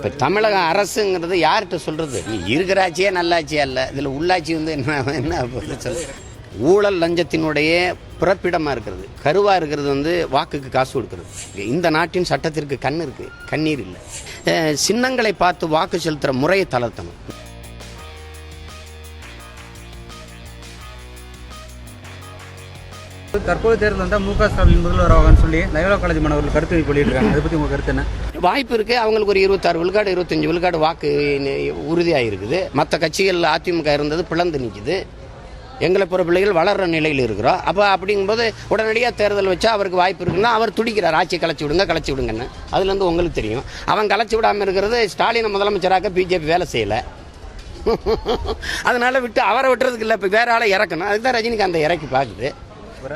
இப்போ தமிழக அரசுங்கிறது யார்கிட்ட சொல்கிறது? இருக்கிற ஆட்சியே நல்லாட்சியா இல்லை, இதில் உள்ளாட்சி வந்து என்ன சொல் ஊழல் லஞ்சத்தினுடைய பிறப்பிடமாக இருக்கிறது, கருவாக இருக்கிறது வந்து வாக்குக்கு காசு கொடுக்கறது. இந்த நாட்டின் சட்டத்திற்கு கண் இருக்குது, கண்ணீர் இல்லை. சின்னங்களை பார்த்து வாக்கு செலுத்துகிற முறையை தளர்த்தணும். தற்போது தேர்தல் வந்தால் முக ஸ்டாலின் முதல்வராகன்னு சொல்லி லயோலா காலேஜ் மாணவர்கள் கருத்து வெளியிட்டிருக்காங்க. அதை பற்றி உங்கள் கருத்து என்ன? வாய்ப்பு இருக்குது. அவங்களுக்கு ஒரு 26 விழுக்காடு 25 விழுக்காடு வாக்கு உறுதியாக இருக்குது. மற்ற கட்சிகள் அதிமுக இருந்தது பிளந்து நிற்குது. எங்களை போகிற பிள்ளைகள் வளர்கிற நிலையில் இருக்கிறோம். அப்போ அப்படிங்கும்போது உடனடியாக தேர்தல் வச்சா அவருக்கு வாய்ப்பு இருக்குன்னா அவர் துடிக்கிறார், ஆட்சியை கலைச்சி விடுங்கன்னு. அதுலேருந்து உங்களுக்கு தெரியும், அவன் கலைச்சி விடாமல் இருக்கிறது ஸ்டாலினை முதலமைச்சராக பிஜேபி வேலை செய்யலை. அதனால் விட்டு அவரை விட்டுறதுக்கு இல்லை, இப்போ வேற ஆளை இறக்கணும். அதுதான் ரஜினிகாந்த் இறக்கி பார்க்குது.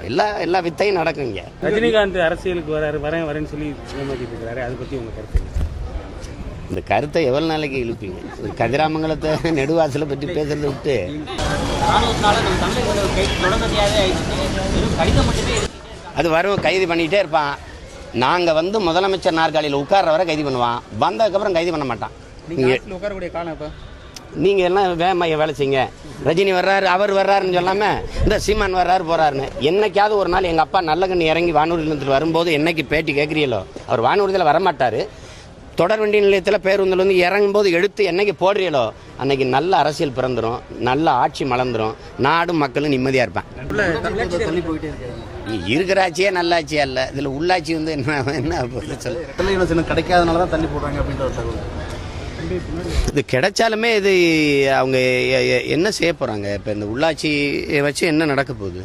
எல்லா வித்தையும் நடக்குங்க. ரஜினிகாந்த் அரசியலுக்கு வரேன்னு சொல்லி ஏமாத்திட்டு இருக்கிறாரு. அதை பற்றி உங்கள் கருத்து? இந்த கருத்தை எவ்வளோ நாளைக்கு இழுப்பீங்க? கதிராமங்கலத்தை நெடுவாசலை பற்றி பேசுறதை விட்டு அது வரும், கைது பண்ணிகிட்டே இருப்பான். நாங்கள் வந்து முதலமைச்சர் நாற்காலியில் உட்கார்ற வரை கைது பண்ணுவான், வந்ததுக்கப்புறம் கைது பண்ண மாட்டான். நீங்கள் உட்காரக்கூடிய காலம் இப்போ நீங்கள் எல்லாம் வேகமாக வேலை செய்யுங்க. ரஜினி வர்றாரு, அவர் வர்றாருன்னு சொல்லாமல் இந்த சீமான் வர்றாரு போகிறாருன்னு. என்னைக்காவது ஒரு நாள் எங்கள் அப்பா நல்ல கண்ணு இறங்கி வானூர்தி நிலையத்தில் வரும்போது என்னைக்கு பேட்டி கேட்குறீங்களோ, அவர் வானூர்தியில் வரமாட்டார், தொடர் வண்டி நிலையத்தில் பேருந்தில் வந்து இறங்கும்போது எடுத்து என்னைக்கு போடுறீங்களோ அன்னைக்கு நல்ல அரசியல் பிறந்துடும், நல்ல ஆட்சி மலர்ந்துடும், நாடும் மக்களும் நிம்மதியாக இருப்பான். இருக்கிற ஆட்சியே நல்லாட்சியா இல்லை, இதில் உள்ளாட்சி வந்து என்ன சொல் கிடைக்காதனால தான் தள்ளி போடுறாங்க அப்படின்ற ஒரு தகவல். இது கிடைச்சாலுமே இது அவங்க என்ன செய்ய போகிறாங்க? இப்போ இந்த உள்ளாட்சி வச்சு என்ன நடக்க போகுது?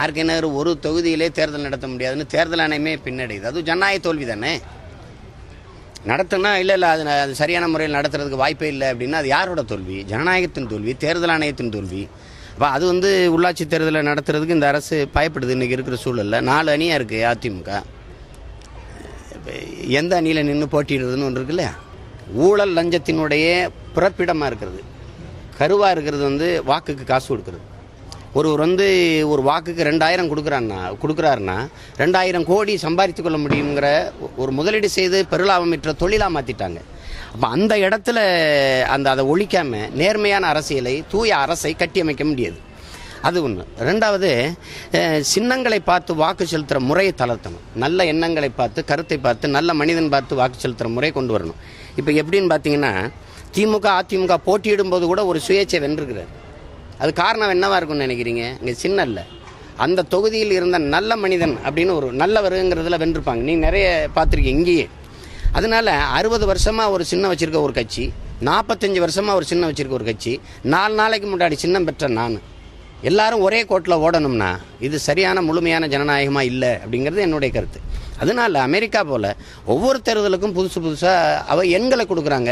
ஆர்கே நகர் ஒரு தொகுதியிலே தேர்தல் நடத்த முடியாதுன்னு தேர்தல் ஆணையமே பின்னடையுது. அது ஜனநாயக தோல்வி தானே. நடத்தினா இல்லை அது சரியான முறையில் நடத்துறதுக்கு வாய்ப்பே இல்லை அப்படின்னா அது யாரோட தோல்வி? ஜனநாயகத்தின் தோல்வி, தேர்தல் ஆணையத்தின் தோல்வி. அப்போ அது வந்து உள்ளாட்சி தேர்தலை நடத்துறதுக்கு இந்த அரசு பயப்படுது. இன்றைக்கி இருக்கிற சூழலில் 4 அணியாக இருக்குது அதிமுக. எந்த அணியில் நின்று போட்டிடுறதுன்னு ஒன்று இருக்குல்ல. ஊழல் லஞ்சத்தினுடைய பிறப்பிடமாக இருக்கிறது, கருவாக இருக்கிறது வந்து வாக்குக்கு காசு கொடுக்கறது. ஒருவர் வந்து ஒரு வாக்குக்கு 2000 கொடுக்குறாருன்னா 2000 கோடி சம்பாதித்து கொள்ள முடியுங்கிற ஒரு முதலீடு செய்து பெருலாபம் பெற்ற தொழிலாக மாற்றிட்டாங்க. அப்போ அந்த இடத்துல அதை ஒழிக்காமல் நேர்மையான அரசியலை, தூய அரசை கட்டியமைக்க முடியாது. அது ஒன்று. ரெண்டாவது, சின்னங்களை பார்த்து வாக்கு செலுத்துகிற முறையை தளர்த்தணும். நல்ல எண்ணங்களை பார்த்து, கருத்தை பார்த்து, நல்ல மனிதன் பார்த்து வாக்கு செலுத்துகிற முறை கொண்டு வரணும். இப்போ எப்படின்னு பார்த்தீங்கன்னா, திமுக அதிமுக போட்டியிடும்போது கூட ஒரு சுயேட்சை வென்றிருக்கிறார். அது காரணம் என்னவாக இருக்கும்னு நினைக்கிறீங்க? இங்கே சின்ன இல்லை, அந்த தொகுதியில் இருந்த நல்ல மனிதன் அப்படின்னு ஒரு நல்லவருங்கிறதுல வென்றிருப்பாங்க. நீங்கள் நிறைய பார்த்துருக்கீங்க இங்கேயே. அதனால 60 வருஷமாக ஒரு சின்னம் வச்சுருக்க ஒரு கட்சி, 45 வருஷமாக ஒரு சின்னம் வச்சுருக்க ஒரு கட்சி, 4 நாளைக்கு முன்னாடி சின்னம் பெற்ற நான், எல்லாரும் ஒரே கோட்டில் ஓடணும்னா இது சரியான முழுமையான ஜனநாயகமாக இல்லை அப்படிங்கிறது என்னுடைய கருத்து. அதனால் அமெரிக்கா போல் ஒவ்வொரு தேர்தலுக்கும் புதுசாக எண்களை கொடுக்குறாங்க.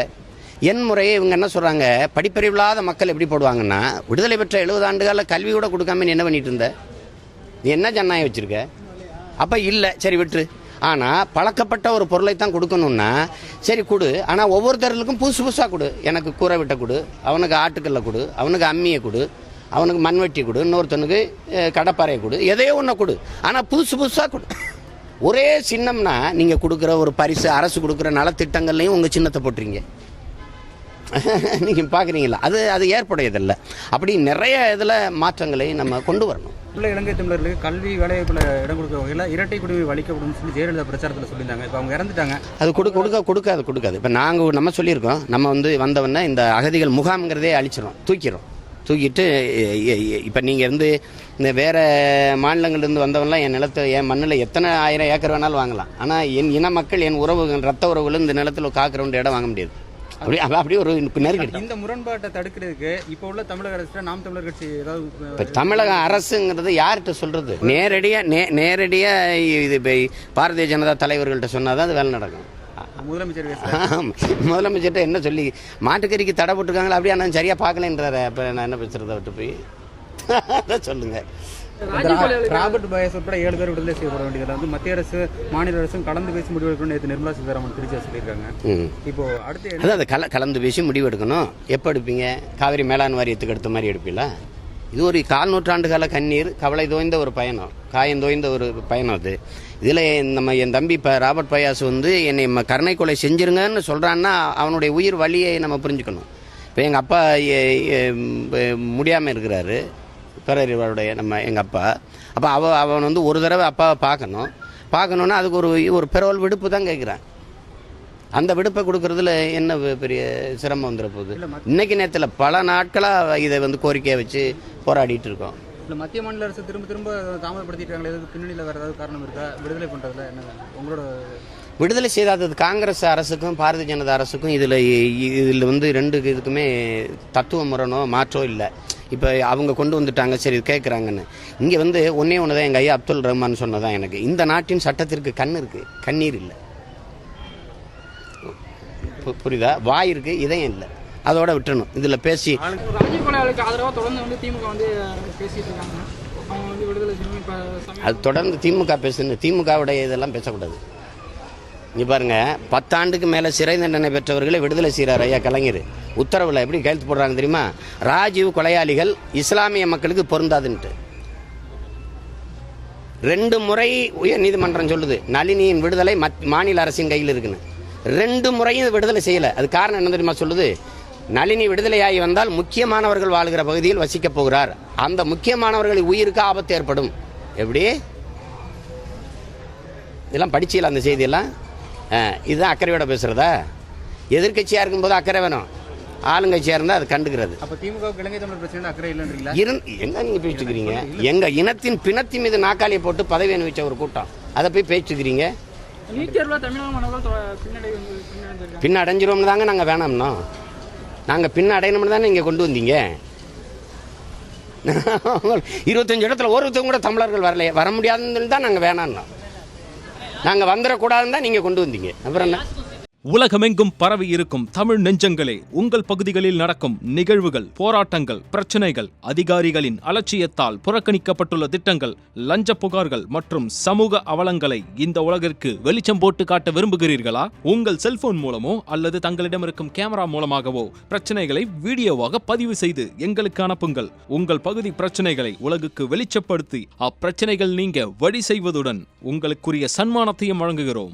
எண் முறையை இவங்க என்ன சொல்கிறாங்க, படிப்பறிவில்லாத மக்கள் எப்படி போடுவாங்கன்னா, விடுதலை பெற்ற 70 ஆண்டுகளில் கல்வி கூட கொடுக்காம நீ என்ன பண்ணிட்டு இருந்த? நீ என்ன ஜனநாயகம் வச்சுருக்க? அப்போ இல்லை, சரி விட்டுரு. ஆனால் பழக்கப்பட்ட ஒரு பொருளை தான் கொடுக்கணுன்னா சரி கொடு, ஆனால் ஒவ்வொரு தேர்தலுக்கும் புதுசாக கொடு. எனக்கு கூரை விட்ட கொடு, அவனுக்கு ஆட்டுக்கல்லை கொடு, அவனுக்கு அம்மியை கொடு, அவனுக்கு மண்வெட்டி கொடு, இன்னொருத்தனுக்கு கடப்பாறையை கொடு, எதையோ ஒன்று கொடு, ஆனால் புதுசாக கொடு. ஒரே சின்னம்னா நீங்கள் கொடுக்குற ஒரு பரிசு, அரசு கொடுக்குற நலத்திட்டங்கள்லையும் உங்கள் சின்னத்தை போட்டுறீங்க. நீங்கள் பார்க்குறீங்களா? அது ஏற்புடையதில்லை. அப்படி நிறைய இதில் மாற்றங்களை நம்ம கொண்டு வரணும். உள்ள இலங்கை தமிழர்களுக்கு கல்வி வேலைவாய்ப்பில் இடம் கொடுக்க வகையில் இரட்டை குடிமை அளிக்கப்படும் சொல்லி ஜெயலலிதா பிரச்சாரத்தில் சொல்லியிருந்தாங்க. இப்போ அவங்க இறந்துட்டாங்க. அது கொடுக்காது. இப்போ நம்ம சொல்லியிருக்கோம், நம்ம வந்து வந்தவொடனே இந்த அகதிகள் முகாம்ங்கிறதே அழிச்சிடும், தூக்கிட்டு இப்போ நீங்கள் இருந்து இந்த வேறு மாநிலங்கள்லேருந்து வந்தவன்லாம் என் நிலத்தை, என் மண்ணில் எத்தனை 1000 ஏக்கர் வேணாலும் வாங்கலாம். ஆனால் என் இன மக்கள், என் உறவுகள், ரத்த உறவுகள் இந்த நிலத்தில் காக்கிற இடம் வாங்க முடியாது. அப்படி ஒரு நெருக்கடி. இந்த முரண்பாட்டை தடுக்கிறதுக்கு இப்போ உள்ள தமிழக அரசு, நாம் தமிழர் கட்சி ஏதாவது? இப்போ தமிழக அரசுங்கிறது யார்கிட்ட சொல்கிறது? நேரடியாக இது பாரதிய ஜனதா தலைவர்கள்ட்ட சொன்னால் தான் அது வேலை நடக்கும். முதலமைச்சர்கிட்ட என்ன சொல்லி மாட்டுக்கறிக்கு தடை போட்டிருக்காங்களா? அப்படியே ஆனால் சரியாக பார்க்கலன்றாரு. அப்போ நான் என்ன பேசுகிறத விட்டு போய் அதான் சொல்லுங்கள். ராபர்ட் பயஸ் உட்பட 7 பேர் விடுதலை செய்யப்பட வேண்டியதில் வந்து மத்திய அரசு மாநில அரசும் கலந்து பேசி முடிவெடுக்கணும் நேற்று நிர்மலா சீதாராமன் திருச்சி சொல்லியிருக்காங்க. இப்போ அடுத்து கலந்து பேசி முடிவெடுக்கணும். எப்போ எடுப்பீங்க? காவிரி மேலாண் வாரியத்துக்கு எடுத்த மாதிரி எடுப்பீங்களா? இது ஒரு 4 நூற்றாண்டு கால கண்ணீர், கவலை தோய்ந்த ஒரு பயணம், காயம் தோய்ந்த ஒரு பயணம் அது. இதில் என் தம்பி இப்போ ராபர்ட் பயாஸ் வந்து என்னை கருணை கொலை செஞ்சிருங்கன்னு சொல்கிறான்னா அவனுடைய உயிர் வலியை நம்ம புரிஞ்சுக்கணும். இப்போ எங்கள் அப்பா முடியாமல் இருக்கிறாரு, பிறருடைய எங்கள் அப்பா. அப்போ அவன் வந்து ஒரு தடவை அப்பாவை பார்க்கணுன்னா அதுக்கு ஒரு பிறவல் விடுப்பு தான் கேட்குறான். அந்த விடுப்பை கொடுக்கறதுல என்ன பெரிய சிரமம் வந்துட போகுது. இன்னைக்கு நேரத்தில் பல நாட்களாக இதை வந்து கோரிக்கையை வச்சு போராடிட்டு இருக்கோம். இல்லை, மத்திய மாநில அரசு திரும்ப தாமதப்படுத்திட்டாங்களே, எதுக்கு பின்னணியில் வேறு ஏதாவது காரணம் இருக்கா? விடுதலை பண்ணுறதுல என்ன உங்களோட விடுதலை செய்தாதது காங்கிரஸ் அரசுக்கும் பாரதிய ஜனதா அரசுக்கும் இதில் வந்து ரெண்டு இதுக்குமே தத்துவ முரணோ மாற்றோ இல்லை. இப்போ அவங்க கொண்டு வந்துட்டாங்க, சரி கேட்குறாங்கன்னு. இங்கே வந்து ஒன்றே ஒன்று தான் எங்கள் ஐயா அப்துல் ரஹ்மான் சொன்னதான் எனக்கு, இந்த நாட்டின் சட்டத்திற்கு கண் இருக்குது, கண்ணீர் இல்லை. புரியுதா? வாய் இருக்குது, இதயம் இல்லை. அதோட விட்டுணும். இதில் பேசி ராஜீவ் கொலையாளிக்கு ஆதரவாக தொடர்ந்து வந்து திமுக வந்து பேசிட்டு இருக்காங்க. அவங்க வந்து விடுதலை அது தொடர்ந்து திமுக பேசுன்னு, திமுகவுடைய இதெல்லாம் பேசக்கூடாது. இங்கே பாருங்க, 10 ஆண்டுக்கு மேலே சிறை தண்டனை பெற்றவர்களை விடுதலை செய்கிறார் ஐயா கலைஞர். உத்தரவில் எப்படி கையெழுத்து போடுறாங்க தெரியுமா? ராஜீவ் கொலையாளிகள் இஸ்லாமிய மக்களுக்கு பொருந்தாதுன்ட்டு 2 முறை உயர் நீதிமன்றம் சொல்லுது நளினியின் விடுதலை மாநில அரசின் கையில் இருக்குன்னு. 2 முறையும் விடுதலை செய்யலை. அது காரணம் என்ன தெரியுமா சொல்லுது? நளினி விடுதலையாகி வந்தால் முக்கியமானவர்கள் வாழ்கிற பகுதியில் வசிக்கப் போகிறார், அந்த முக்கியமானவர்களின் உயிருக்கு ஆபத்து ஏற்படும். எப்படி இதெல்லாம் படிச்சீங்களா அந்த செய்தியெல்லாம்? இதுதான் அக்கறையோட பேசுகிறதா? எதிர்கட்சியாக இருக்கும்போது அக்கறை வேணும், ஆளுங்கட்சியாக இருந்தால் அது கண்டுக்கிறது. அப்போ திமுக இலங்கை தமிழர் பிரச்சனை அக்கறை இல்லைன்றீங்களா? எங்க நீங்கள் பேசிட்டுக்கிறீங்க? எங்கள் இனத்தின் பிணத்தின் மீது நாக்காளியை போட்டு பதவி அனுபவிச்ச ஒரு கூட்டம், அதை போய் பேசிட்டுக்கிறீங்க. பின்னடைஞ்சிருவோம்னு தாங்க நாங்கள் வேணாம்னோ, நாங்கள் பின்ன அடையணும்னு தானே இங்கே கொண்டு வந்தீங்க. 25 இடத்துல ஒருத்தவங்க கூட தமிழர்கள் வரலையே, வர முடியாதுன்னு தான் நாங்கள் வேணாம்னோம். நாங்கள் வந்துடக்கூடாதுன்னு தான் நீங்கள் கொண்டு வந்தீங்க. அப்புறம் என்ன? உலகமெங்கும் பரவி இருக்கும் தமிழ் நெஞ்சங்களே, உங்கள் பகுதிகளில் நடக்கும் நிகழ்வுகள், போராட்டங்கள், பிரச்சனைகள், அதிகாரிகளின் அலட்சியத்தால் புறக்கணிக்கப்பட்டுள்ள திட்டங்கள், லஞ்ச புகார்கள் மற்றும் சமூக அவலங்களை இந்த உலகிற்கு வெளிச்சம் போட்டு காட்ட விரும்புகிறீர்களா? உங்கள் செல்போன் மூலமோ அல்லது தங்களிடம் இருக்கும் கேமரா மூலமாகவோ பிரச்சனைகளை வீடியோவாக பதிவு செய்து எங்களுக்கு அனுப்புங்கள். உங்கள் பகுதி பிரச்சனைகளை உலகுக்கு வெளிச்சப்படுத்தி அப்பிரச்சனைகள் நீங்க வழி செய்வதுடன் உங்களுக்குரிய சன்மானத்தையும் வழங்குகிறோம்.